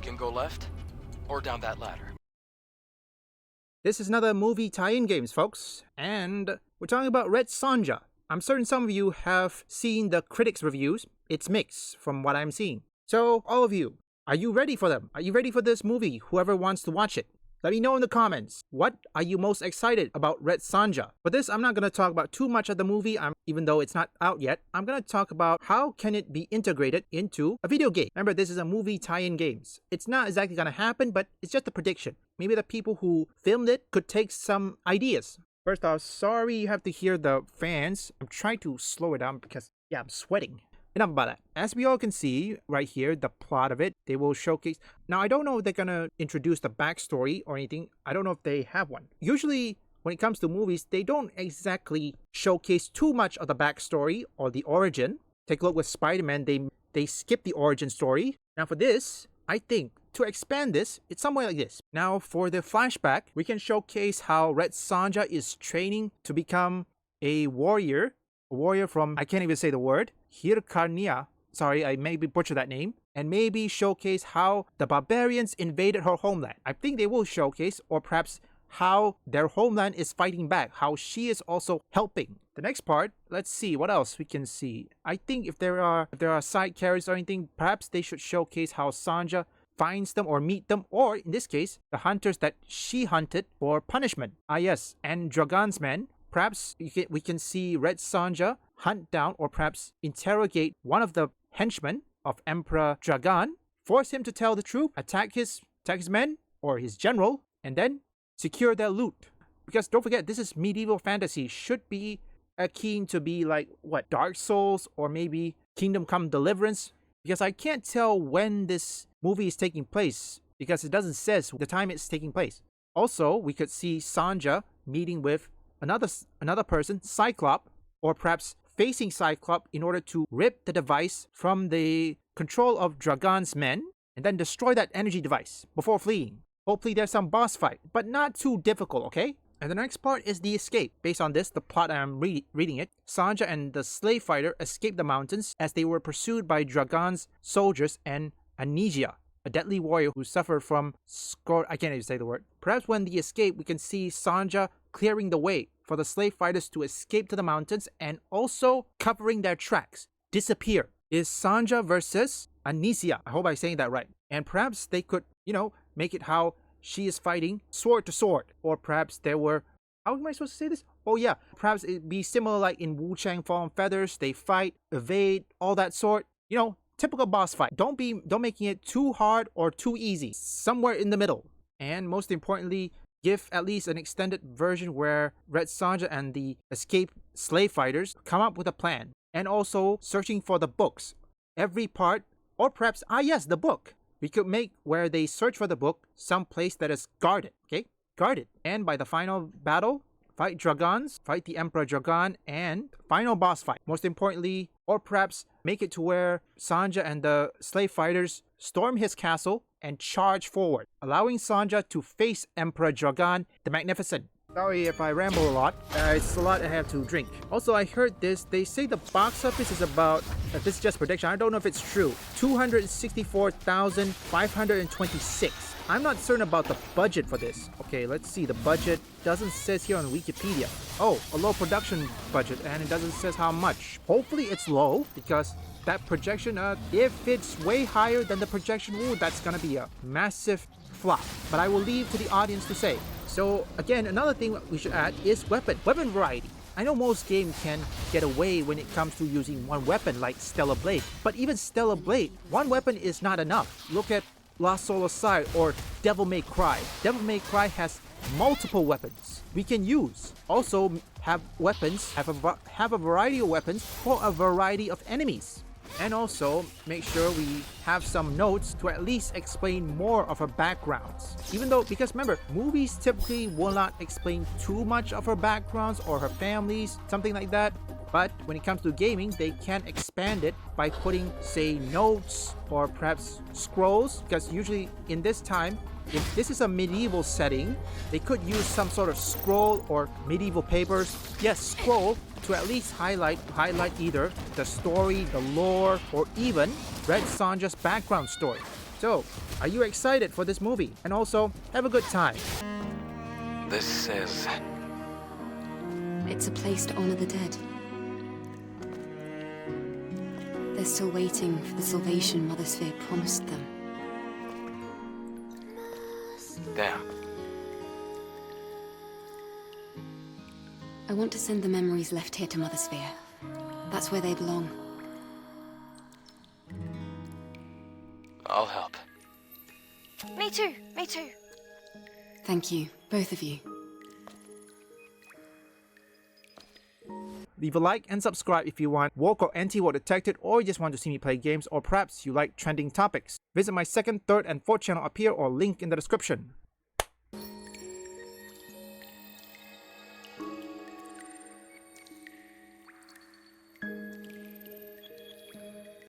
can go left or down that ladder. This is another movie tie-in games, folks, and we're talking about Red Sonja. I'm certain some of you have seen the critics' reviews. It's mixed from what I'm seeing. So, all of you, are you ready for them? Are you ready for this movie? Whoever wants to watch it. Let me know in the comments. What are you most excited about Red Sonja? For this, I'm not going to talk about too much of the movie, even though it's not out yet. I'm going to talk about how can it be integrated into a video game. Remember, this is a movie tie-in games. It's not exactly going to happen, but it's just a prediction. Maybe the people who filmed it could take some ideas. First off, sorry you have to hear the fans. I'm trying to slow it down because, yeah, I'm sweating. Enough about that. As we all can see right here, the plot of it, they will showcase. Now, I don't know if they're gonna introduce the backstory or anything. I don't know if they have one. Usually, when it comes to movies, they don't exactly showcase too much of the backstory or the origin. Take a look with Spider-Man, they skip the origin story. Now for this, I think to expand this, it's somewhere like this. Now for the flashback, we can showcase how Red Sonja is training to become a warrior from, I can't even say the word, Hirkarnia. Sorry, I maybe butcher that name. And maybe showcase how the barbarians invaded her homeland. I think they will showcase, or perhaps how their homeland is fighting back, how she is also helping. The next part, let's see what else we can see. I think if there are side characters or anything, perhaps they should showcase how Sonja finds them or meet them, or in this case, the hunters that she hunted for punishment. Ah yes, and Dragon's men. Perhaps we can see Red Sonja hunt down or perhaps interrogate one of the henchmen of Emperor Dragon, force him to tell the truth, attack his men or his general, and then secure their loot. Because don't forget, this is medieval fantasy. Should be akin to be like, what, Dark Souls or maybe Kingdom Come Deliverance? Because I can't tell when this movie is taking place because it doesn't say the time it's taking place. Also, we could see Sonja meeting with another person, Cyclops, or perhaps facing Cyclops in order to rip the device from the control of Dragon's men and then destroy that energy device before fleeing. Hopefully there's some boss fight, but not too difficult, okay? And the next part is the escape. Based on this, the plot I'm reading it, Sonja and the slave fighter escaped the mountains as they were pursued by Dragon's soldiers and Amnesia, a deadly warrior who suffered from I can't even say the word. Perhaps when they escape, we can see Sonja clearing the way for the slave fighters to escape to the mountains and also covering their tracks, disappear. Is Sonja versus Amnesia. I hope I'm saying that right. And perhaps they could, make it how she is fighting sword to sword. Or perhaps there were, how am I supposed to say this? Oh yeah, perhaps it'd be similar like in Wu Chang Fallen Feathers. They fight, evade, all that sort. Typical boss fight. Don't making it too hard or too easy. Somewhere in the middle. And most importantly, give at least an extended version where Red Sonja and the escaped slave fighters come up with a plan. And also searching for the books. Every part, or perhaps, the book. We could make where they search for the book some place that is guarded, okay? Guarded. And by the final battle, fight dragons, fight the Emperor Dragon, and final boss fight. Most importantly, or perhaps make it to where Sonja and the slave fighters storm his castle and charge forward, allowing Sonja to face Emperor Dragon the Magnificent. Sorry if I ramble a lot, it's a lot I have to drink. Also, I heard this, they say the box office is about, this is just prediction, I don't know if it's true, 264,526. I'm not certain about the budget for this. Okay, let's see, the budget doesn't say here on Wikipedia. Oh, a low production budget, and it doesn't say how much. Hopefully it's low, because that projection, if it's way higher than the projection, that's gonna be a massive flop. But I will leave to the audience to say. So again, another thing we should add is weapon variety. I know most games can get away when it comes to using one weapon like Stellar Blade, but even Stellar Blade, one weapon is not enough. Look at Lost Soul Aside or Devil May Cry. Devil May Cry has multiple weapons we can use. Also have a variety of weapons for a variety of enemies. And also, make sure we have some notes to at least explain more of her backgrounds. Because remember, movies typically will not explain too much of her backgrounds or her families, something like that. But when it comes to gaming, they can expand it by putting, say, notes or perhaps scrolls. Because usually in this time, if this is a medieval setting, they could use some sort of scroll or medieval papers. Yes, scroll to at least highlight either the story, the lore, or even Red Sonja's background story. So, Are you excited for this movie? And also, have a good time. This is... It's a place to honor the dead. They're still waiting for the salvation Mother Sphere promised them. Damn. I want to send the memories left here to Mother Sphere. That's where they belong. I'll help. Me too, me too. Thank you, both of you. Leave a like and subscribe if you want woke or anti-woke detected, or you just want to see me play games, or perhaps you like trending topics. Visit my second, third, and fourth channel up here or link in the description.